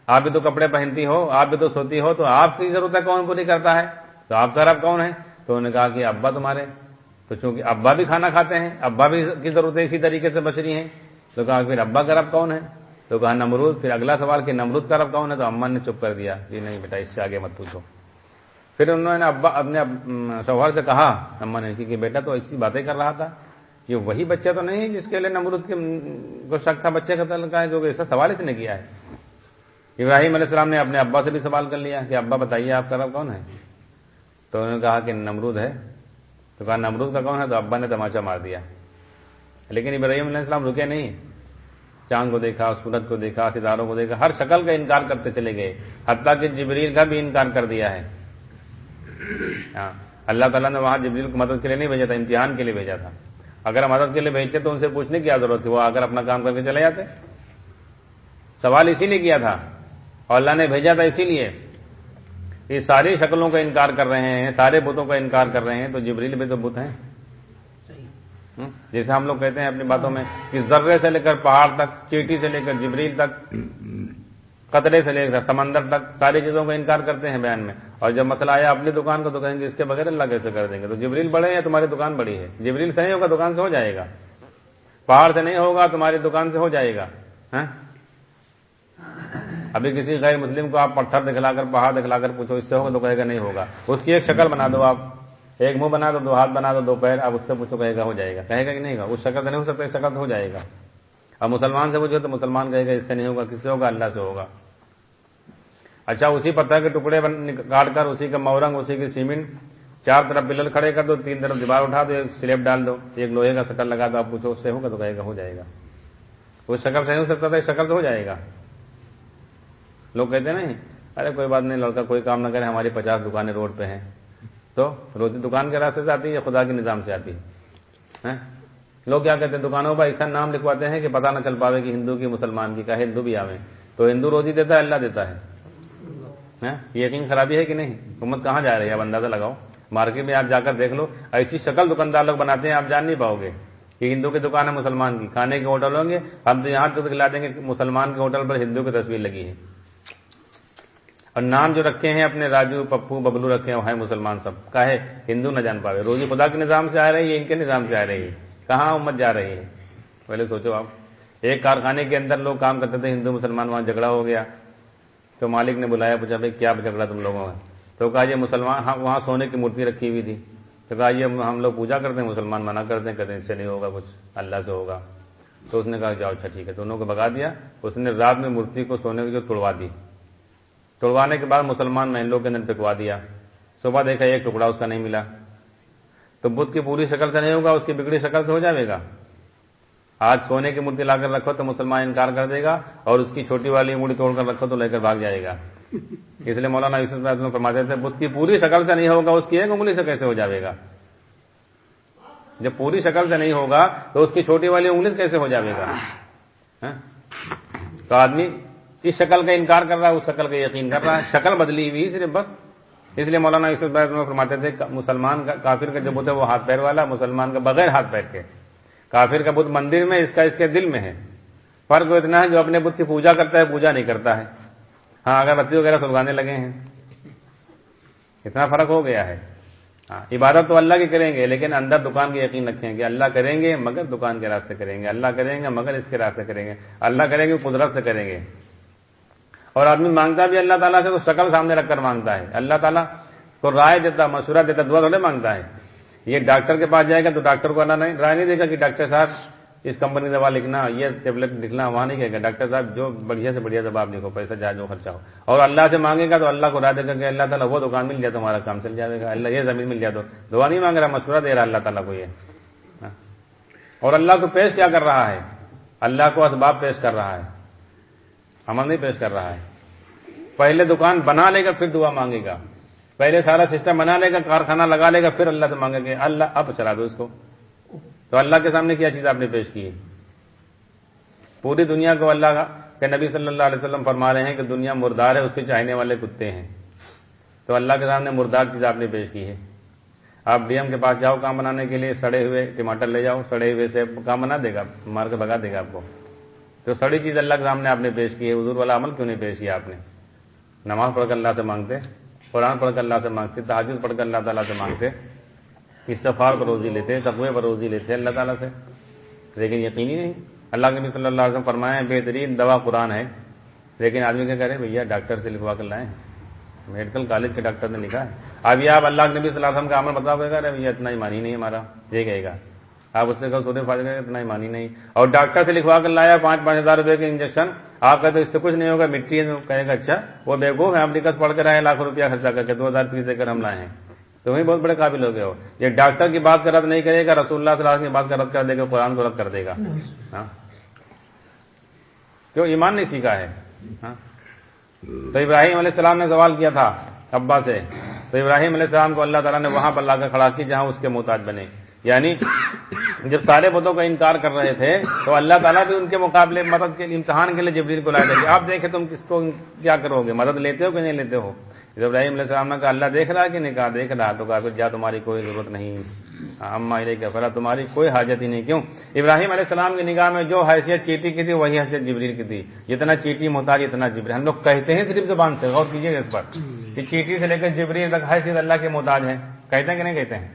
آپ بھی تو کپڑے پہنتی ہو، آپ بھی تو سوتی ہو، تو آپ کی ضرورتیں کون پوری کرتا ہے؟ تو آپ کا رب کون ہے؟ تو انہوں نے کہا کہ ابا تمہارے. تو چونکہ ابا بھی کھانا کھاتے ہیں، ابا بھی کی ضرورتیں اسی طریقے سے بشری ہیں. تو کہا پھر ابا کا رب کون ہے؟ تو کہا نمرود. پھر اگلا سوال کہ نمرود کا رب کون ہے؟ تو اماں نے چپ کر دیا، یہ نہیں بیٹا اس سے آگے مت پوچھو. پھر انہوں نے ابا اپنے شوہر سے کہا اماں نے کہ بیٹا تو ایسی باتیں کر رہا تھا، یہ وہی بچہ تو نہیں ہے جس کے لیے نمرود کو شک تھا بچے قتل کا ہے، جو ایسا سوال اس نے کیا ہے. ابراہیم علیہ السلام نے اپنے ابا سے بھی سوال کر لیا کہ ابا بتائیے آپ کا رب کون ہے؟ تو انہوں نے کہا کہ نمرود ہے. تو کہا نمرود کا کون ہے؟ تو ابا نے تماچا مار دیا. لیکن ابراہیم علیہ السلام رکے نہیں، چاند کو دیکھا، سورج کو دیکھا، ستاروں کو دیکھا، ہر شکل کا انکار کرتے چلے گئے، حتیٰ کہ جبریل کا بھی انکار کر دیا ہے. اللہ تعالیٰ نے وہاں جبریل کو مدد کے لیے نہیں بھیجا تھا، امتحان کے لیے بھیجا تھا. اگر مدد کے لیے بھیجتے تو ان سے پوچھنے کی کیا ضرورت تھی، وہ آ کر اپنا کام کر کے چلے جاتے. سوال اسی لیے کیا تھا اور اللہ نے بھیجا تھا اسی لیے. یہ ساری شکلوں کا انکار کر رہے ہیں، سارے بتوں کا انکار کر رہے ہیں، تو جبریل بھی تو بت ہیں. جیسے ہم لوگ کہتے ہیں اپنی باتوں میں کہ ذرے سے لے کر پہاڑ تک، چیٹی سے لے کر جبریل تک، قطرے سے لے کر سمندر تک، ساری چیزوں کا انکار کرتے ہیں بیان میں. اور جب مسئلہ آیا اپنی دکان کو تو کہیں گے اس کے بغیر اللہ کیسے کر دیں گے؟ تو جبریل بڑے ہیں، تمہاری دکان بڑی ہے. جبریل سے نہیں ہوگا دکان سے ہو جائے گا، پہاڑ سے نہیں ہوگا تمہاری دکان سے ہو جائے گا. ابھی کسی غیر مسلم کو آپ پتھر دکھلا کر پہاڑ دکھلا کر پوچھو اس سے ہوگا تو کہے گا نہیں ہوگا. اس کی ایک شکل بنا دو، آپ ایک منہ بنا دو، 2 ہاتھ بنا دو، 2 پیر، اب اس سے پوچھو کہے گا ہو جائے گا. کہے گا کہ نہیں ہوگا؟ اس شکل سے نہیں ہو سکتا، اس شکل سے ہو جائے گا. اب مسلمان سے پوچھو تو مسلمان کہے گا اس سے نہیں ہوگا. کس سے ہوگا؟ اللہ سے ہوگا. اچھا اسی پتھر کے ٹکڑے کاٹ کر اسی کا مورنگ، اسی کی سیمنٹ، 4 طرف پلر کھڑے کر دو، 3 طرف دیوار اٹھا دو، ایک سلیب ڈال دو، ایک لوہے کا شٹر لگا دو، آپ پوچھو اس سے ہوگا تو کہے گا ہو جائے گا. اس شکل سے نہیں ہو سکتا تھا، اس شکل سے ہو جائے گا. لوگ کہتے ہیں نہیں ارے کوئی بات نہیں، لڑکا کوئی کام نہ کرے، ہماری 50 دکانیں روڈ پہ ہیں، تو روزی دکان کے راستے سے آتی ہے یا خدا کے نظام سے آتی ہے؟ لوگ کیا کہتے ہیں دکانوں پر ایسا نام لکھواتے ہیں کہ پتہ نہ چل پاوے کہ ہندو کی مسلمان کی، کہے ہندو بھی آویں تو ہندو روزی دیتا ہے اللہ دیتا ہے. یقین خرابی ہے کہ نہیں؟ حکومت کہاں جا رہی ہے؟ اب اندازہ لگاؤ. مارکیٹ میں آپ جا کر دیکھ لو، ایسی شکل دکاندار لوگ بناتے ہیں آپ جان نہیں پاؤ گے کہ ہندو کی دکان ہے مسلمان کی. کھانے کے ہوٹل ہوں گے، ہم تو یہاں تک دکھلا دیں گے مسلمان کے ہوٹل پر ہندو کی تصویر لگی ہے. اور نام جو رکھے ہیں اپنے راجو پپو ببلو رکھے ہیں وہ ہے مسلمان سب، کہے ہندو نہ جان پاوے. روزی خدا کے نظام سے آ رہی ہے ان کے نظام سے آ رہی ہے، کہاں امت جا رہی ہے؟ پہلے سوچو آپ. ایک کارخانے کے اندر لوگ کام کرتے تھے ہندو مسلمان، وہاں جھگڑا ہو گیا تو مالک نے بلایا، پوچھا بھائی کیا جھگڑا تم لوگوں میں؟ تو کہا یہ مسلمان، وہاں سونے کی مورتی رکھی ہوئی تھی، تو کہا یہ ہم لوگ پوجا کرتے ہیں، مسلمان منع کرتے ہیں، کہتے ہیں اس سے نہیں ہوگا کچھ، اللہ سے ہوگا. تو اس نے کہا جاؤ اچھا ٹھیک ہے، دونوں کو بھگا دیا. اس نے رات میں مورتی کو سونے کی جو توڑوا دی، توڑوانے کے بعد مسلمان محلوں کے اندر پکوا دیا. صبح دیکھا ایک ٹکڑا اس کا نہیں ملا. تو بدھ کی پوری شکل سے نہیں ہوگا، اس کی بگڑی شکل سے ہو جائے گا. آج سونے کی مورتی لا کر رکھو تو مسلمان انکار کر دے گا، اور اس کی چھوٹی والی انگلی توڑ کر رکھو تو لے کر بھاگ جائے گا. اس لیے مولانا یوسف صاحب فرماتے تھے بدھ کی پوری شکل سے نہیں ہوگا، اس کی ایک انگلی سے کیسے ہو جائے گا؟ جب پوری شکل سے نہیں ہوگا تو اس کی چھوٹی والی انگلی سے کیسے ہو جائے گا؟ تو آدمی اس شکل کا انکار کر رہا ہے، اس شکل کا یقین کر رہا ہے. شکل بدلی ہوئی صرف بس. اس لیے مولانا یوسف صاحب فرماتے تھے مسلمان کا کافر کا جو بت ہے وہ ہاتھ پیر والا، مسلمان کا بغیر ہاتھ پیر کے. کافر کا بت مندر میں، اس کا اس کے دل میں ہے. فرق اتنا ہے جو اپنے بت کی پوجا کرتا ہے پوجا نہیں کرتا ہے. ہاں اگر بتی وغیرہ سلگانے لگے ہیں، اتنا فرق ہو گیا ہے. ہاں عبادت تو اللہ کی کریں گے لیکن اندر دکان کی یقین رکھیں گے. اللہ کریں گے مگر دکان کے راستے کریں گے، اللہ کریں گے مگر اس کے راستے کریں گے، اللہ کریں گے قدرت سے کریں گے. اور آدمی مانگتا بھی اللہ تعالیٰ سے تو شکل سامنے رکھ کر مانگتا ہے. اللہ تعالیٰ کو رائے دیتا، مشورہ دیتا، دعا تھوڑے مانگتا ہے. یہ ڈاکٹر کے پاس جائے گا تو ڈاکٹر کو اللہ رائے نہیں دے گا کہ ڈاکٹر صاحب اس کمپنی دوا لکھنا، یہ ٹیبلٹ لکھنا. وہاں نہیں کہے گا ڈاکٹر صاحب جو بڑھیا سے بڑھیا دوا آپ لکھو، پیسہ جائے جو خرچہ ہو. اور اللہ سے مانگے گا تو اللہ کو رائے دے گا کہ اللہ تعالیٰ وہ دکان مل جائے تو ہمارا کام چل جائے گا، اللہ یہ زمین مل جائے تو. دعا نہیں مانگ رہا، مشورہ دے رہا اللہ تعالیٰ کو یہ. اور اللہ کو پیش کیا کر رہا ہے؟ اللہ کو اسباب پیش کر رہا ہے، عمل نہیں پیش کر رہا ہے. پہلے دکان بنا لے گا پھر دعا مانگے گا، پہلے سارا سسٹم بنا لے گا، کارخانہ لگا لے گا، پھر اللہ سے مانگے گا اللہ اب چلا دو اس کو. تو اللہ کے سامنے کیا چیز آپ نے پیش کی ہے؟ پوری دنیا کو اللہ کے نبی صلی اللہ علیہ وسلم فرما رہے ہیں کہ دنیا مردار ہے، اس کے چاہنے والے کتے ہیں. تو اللہ کے سامنے مردار چیز آپ نے پیش کی ہے. آپ ڈی ایم کے پاس جاؤ کام بنانے کے لیے، سڑے ہوئے ٹماٹر لے جاؤ، سڑے ہوئے سے کام بنا دے گا، مار کے بھگا دے گا آپ کو. تو سڑی چیز اللہ کے سامنے آپ نے پیش کی ہے. حضور والا عمل کیوں نہیں پیش کیا آپ نے؟ نماز پڑھ کر اللہ سے مانگتے، قرآن پڑھ کر اللہ سے مانگتے، تہجد پڑھ کر اللہ تعالیٰ سے مانگتے، استغفار پر روزی لیتے، تقوی پر روزی لیتے اللہ تعالیٰ سے. لیکن یقینی نہیں. اللہ کے نبی صلی اللہ علیہ وسلم فرمایا بہترین دوا قرآن ہے. لیکن آدمی کیا کرے؟ بھیا ڈاکٹر سے لکھوا کر لائیں، میڈیکل کالج کے ڈاکٹر نے لکھا ہے. اب یہ آپ اللہ کے نبی صلی اللہ علیہ وسلم کا عمل بتاؤ گے ارے بھیا اتنا ایمانی نہیں ہمارا، یہ کہے گا. آپ اس سے کہو سورہ فاتحہ کا اتنا ایمانی نہیں. اور ڈاکٹر سے لکھوا کر لایا 5-5 ہزار روپے کے انجیکشن، آپ کہتے اس سے کچھ نہیں ہوگا، مٹی ہے. کہے گا اچھا وہ بیوقوف ہے، ہم ڈکس پڑھ کر آئے لاکھ روپیہ خرچہ کر کے 2000 فیس دے کر ہم لائے ہیں. تو وہی بہت بڑے قابل ہو گئے ہو. یہ ڈاکٹر کی بات کا رد نہیں کرے گا، رسول اللہ صلی اللہ علیہ وسلم کی بات کا رد کر دے گا، قرآن کو رد کر دے گا. ہاں کیوں؟ ایمان نہیں سیکھا ہے. ہاں تو ابراہیم علیہ السلام نے سوال کیا تھا ابا سے، تو ابراہیم علیہ السلام کو اللہ تعالیٰ نے وہاں پر لا کر کھڑا کی جہاں اس کے محتاج بنے. یعنی جب سارے بتوں کا انکار کر رہے تھے تو اللہ تعالیٰ بھی ان کے مقابلے مدد کے امتحان کے لیے جبریل کو لائے تھے. آپ دیکھیں تم کس کو کیا کرو گے، مدد لیتے ہو کہ نہیں لیتے ہو. جب ابراہیم علیہ السلام نے کہا اللہ دیکھ رہا کہ نہیں، کہا دیکھ رہا. تو کہا پھر جا تمہاری کوئی ضرورت نہیں. اما الیک فلا، تمہاری کوئی حاجت ہی نہیں. کیوں؟ ابراہیم علیہ السلام کی نگاہ میں جو حیثیت چیٹی کی تھی وہی حیثیت جبریل کی تھی. جتنا چیٹی محتاج اتنا جبریل. ہم لوگ کہتے ہیں صرف زبان سے، غور کیجیے گا اس پر کہ چیٹی سے لے کر جبریل تک حیثیت اللہ کے محتاج ہے. کہتے ہیں کہ نہیں کہتے ہیں؟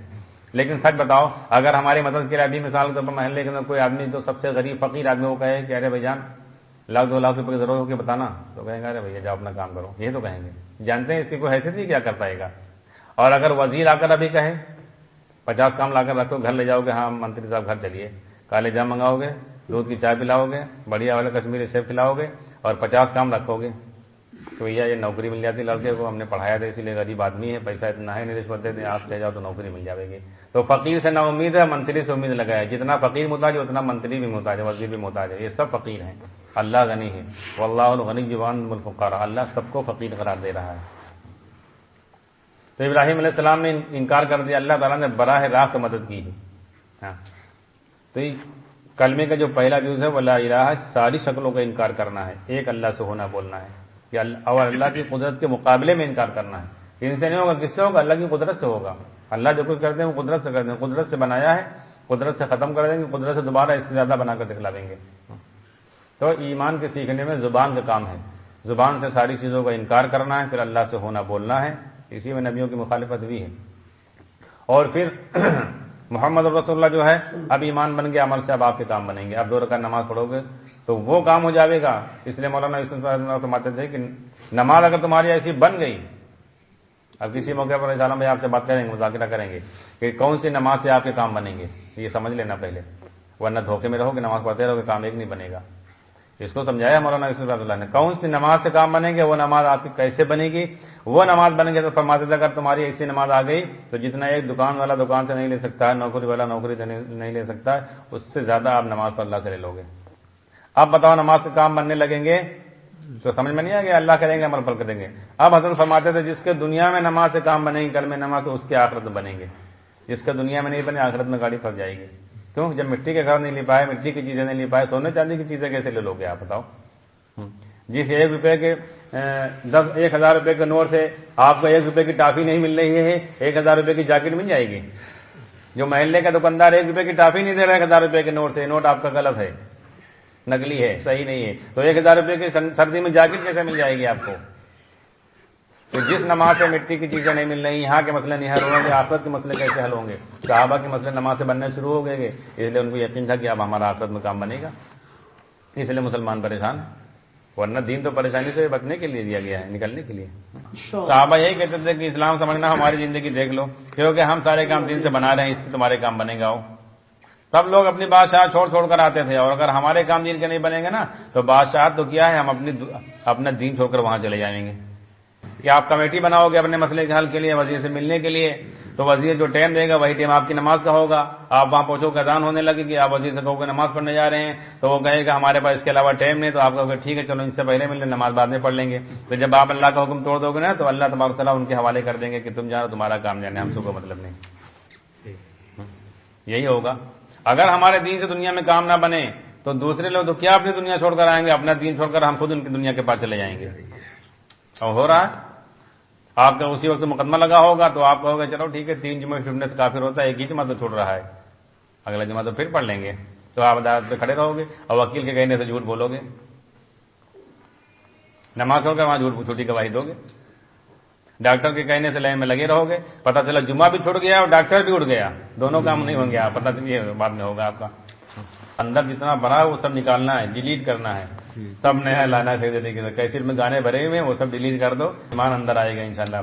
لیکن سچ بتاؤ، اگر ہماری مدد کے لیے ابھی مثال کے طور پر محلے کے اندر کوئی آدمی جو سب سے غریب فقیر آدمی وہ کہے کہ ارے بھائی جان 1,00,000 2 لاکھ روپے کی ضرورت ہو کے بتانا، تو کہیں گے ارے بھیا جاؤ اپنا کام کرو. یہ تو کہیں گے. جانتے ہیں اس کی کوئی حیثیت نہیں کیا کر پائے گا. اور اگر وزیر آ کر ابھی کہے 50 کام لا کر رکھو، گھر لے جاؤ گے، ہاں منتری صاحب گھر چلیے، کالے جام منگاؤ گے، دودھ کی چائے پلاؤ گے، بڑھیا والا کشمیری سیب کھلاؤ گے اور 50 کام رکھو گے تو بھیا یہ نوکری مل جاتی لڑکے کو. ہم نے پڑھایا تھا اسی لیے غریب آدمی ہے، پیسہ اتنا ہے نہیں رشوت دیتے، آپ لے جاؤ تو نوکری مل جائے گی. تو فقیر سے نہ امید ہے، منتری سے امید لگایا. جتنا فقیر محتاج ہے اتنا منتری بھی محتاج ہے، وزیر بھی محتاج ہے. یہ سب فقیر ہیں. اللہ غنی ہے. واللہ الغنی وانتم الفقراء. اللہ سب کو فقیر قرار دے رہا ہے. تو ابراہیم علیہ السلام نے انکار کر دیا، اللہ تعالیٰ نے براہ راست مدد کی ہے. ہاں تو کلمے کا جو پہلا جز ہے وہ لا الہ، ساری شکلوں کا انکار کرنا ہے، ایک اللہ سے ہونا بولنا ہے اور اللہ کی قدرت کے مقابلے میں انکار کرنا ہے. ان سے نہیں ہوگا، کس سے ہوگا؟ اللہ کی قدرت سے ہوگا. اللہ جو کچھ کرتے ہیں وہ قدرت سے کرتے ہیں. قدرت سے بنایا ہے، قدرت سے ختم کر دیں گے، قدرت سے دوبارہ اس سے زیادہ بنا کر دکھلا دیں گے. تو ایمان کے سیکھنے میں زبان کا کام ہے. زبان سے ساری چیزوں کا انکار کرنا ہے، پھر اللہ سے ہونا بولنا ہے. اسی میں نبیوں کی مخالفت بھی ہے. اور پھر محمد رسول اللہ جو ہے اب ایمان بن گیا، عمل سے اب آپ کے کام بنیں گے. اب 2 رکعت نماز پڑھو گے تو وہ کام ہو جاوے گا. اس لیے مولانا یوسف فرماتے تھے کہ نماز اگر تمہاری ایسی بن گئی، اب کسی موقع پر انشاءاللہ میں آپ سے بات کریں گے، مذاکرہ کریں گے کہ کون سی نماز سے آپ کے کام بنیں گے. یہ سمجھ لینا پہلے، ورنہ دھوکے میں رہو گے، نماز پڑھتے رہو گے، کام ایک نہیں بنے گا. اس کو سمجھایا مولانا یوسف اللہ نے. کون سی نماز سے کام بنیں گے، وہ نماز آپ کی کیسے بنے گی. وہ نماز بن گے تو فرماتے تھے اگر تمہاری ایسی نماز آ گئی تو جتنا ایک دکان والا دکان سے نہیں لے سکتا ہے، نوکری والا نوکری سے نہیں لے سکتا ہے، اس سے زیادہ آپ نماز پر اللہ سے لے لو گے. اب بتاؤ نماز سے کام بننے لگیں گے تو سمجھ میں نہیں آئے گا، اللہ کریں گے، عمل پر کریں گے. اب حضرت فرماتے تھے جس کے دنیا میں نماز سے کام بنے گی، کل میں نماز سے، اس کے آخرت میں بنیں گے. جس کے دنیا میں نہیں بنے، آخرت میں گاڑی پھنس جائے گی. کیوں؟ جب مٹی کے گھر نہیں لے پائے، مٹی کی چیزیں نہیں لے پائے، سونے چاندی کی چیزیں کیسے لے لو گے آپ بتاؤ. جس 1 روپے کے 1,000 روپے کے نوٹ سے آپ کو 1 روپے کی ٹافی نہیں مل رہی ہے، 1,000 روپے کی جیکٹ مل جائے گی. جو محلے کا دکاندار 1 روپے کی ٹافی نہیں دے رہا ہے 1,000 روپے کے نوٹ سے، نوٹ آپ کا غلط ہے، نقلی ہے، صحیح نہیں ہے، تو 1,000 روپے کی سردی میں جیکٹ کیسے مل جائے گی آپ کو. تو جس نماز سے مٹی کی چیزیں نہیں مل رہی، یہاں کے مسئلے نہیں حل ہوں گے، آخرت کے مسئلے کیسے حل ہوں گے. صحابہ کے مسئلے نماز سے بننے شروع ہو گئے، اس لیے ان کو یقین تھا کہ اب ہمارا آخرت میں کام بنے گا. اس لیے مسلمان پریشان ہیں، ورنہ دین تو پریشانی سے بچنے کے لیے دیا گیا ہے، نکلنے کے لیے. صحابہ یہی کہتے تھے کہ اسلام سمجھنا ہماری زندگی دیکھ لو، کیونکہ ہم سارے کام دین سے بنا رہے ہیں، اس سے تمہارے کام بنے گا. سب لوگ اپنی بادشاہ چھوڑ کر آتے تھے، اور اگر ہمارے کام دین کے نہیں بنیں گے نا تو بادشاہ تو کیا ہے، ہم اپنا دین چھوڑ کر وہاں چلے جائیں گے. کہ آپ کمیٹی بناؤ گے اپنے مسئلے کے حل کے لیے، وزیر سے ملنے کے لیے، تو وزیر جو ٹائم دے گا وہی ٹائم آپ کی نماز کا ہوگا. آپ وہاں پہنچو کہ اذان ہونے لگے گی، آپ وزیر سے کہو کہ نماز پڑھنے جا رہے ہیں، تو وہ کہے گا ہمارے پاس اس کے علاوہ ٹائم نہیں، تو آپ کہو کہ ٹھیک ہے چلو ان سے پہلے مل لیں، نماز بعد میں پڑھ لیں گے. تو جب آپ اللہ کا حکم توڑ دو گے نا تو اللہ تبارک تعالیٰ ان کے حوالے کر دیں گے کہ تم جانو، تمہارا کام جانے، ہم سب کو مطلب نہیں. یہی ہوگا. اگر ہمارے دین سے دنیا میں کام نہ بنے تو دوسرے لوگ تو کیا اپنی دنیا چھوڑ کر آئیں گے، اپنا دین چھوڑ کر ہم خود ان کی دنیا کے پاس چلے جائیں گے. اور ہو رہا ہے. آپ کا اسی وقت مقدمہ لگا ہوگا تو آپ کہو گے چلو ٹھیک ہے 3 جمعے چھوڑنے سے کافر ہوتا ہے، 1 ہی جمعہ تو چھوڑ رہا ہے، اگلا جمعہ تو پھر پڑھ لیں گے. تو آپ عدالت پہ کھڑے رہو گے اور وکیل کے کہنے سے جھوٹ بولو گے، نماز چھوڑ کر وہاں جھوٹی گواہی دو گے. ڈاکٹر کے کہنے سے لائن میں لگے رہو گے، پتہ چلا جمعہ بھی چھوڑ گیا اور ڈاکٹر بھی اٹھ گیا، دونوں کام نہیں ہوں گے. پتہ یہ بعد میں ہوگا. آپ کا اندر جتنا بھرا ہے وہ سب نکالنا ہے، ڈیلیٹ کرنا ہے، تب نیا لانا ہے. کیسٹ میں گانے بھرے ہوئے ہیں وہ سب ڈیلیٹ کر دو، ایمان اندر آئے گا انشاءاللہ.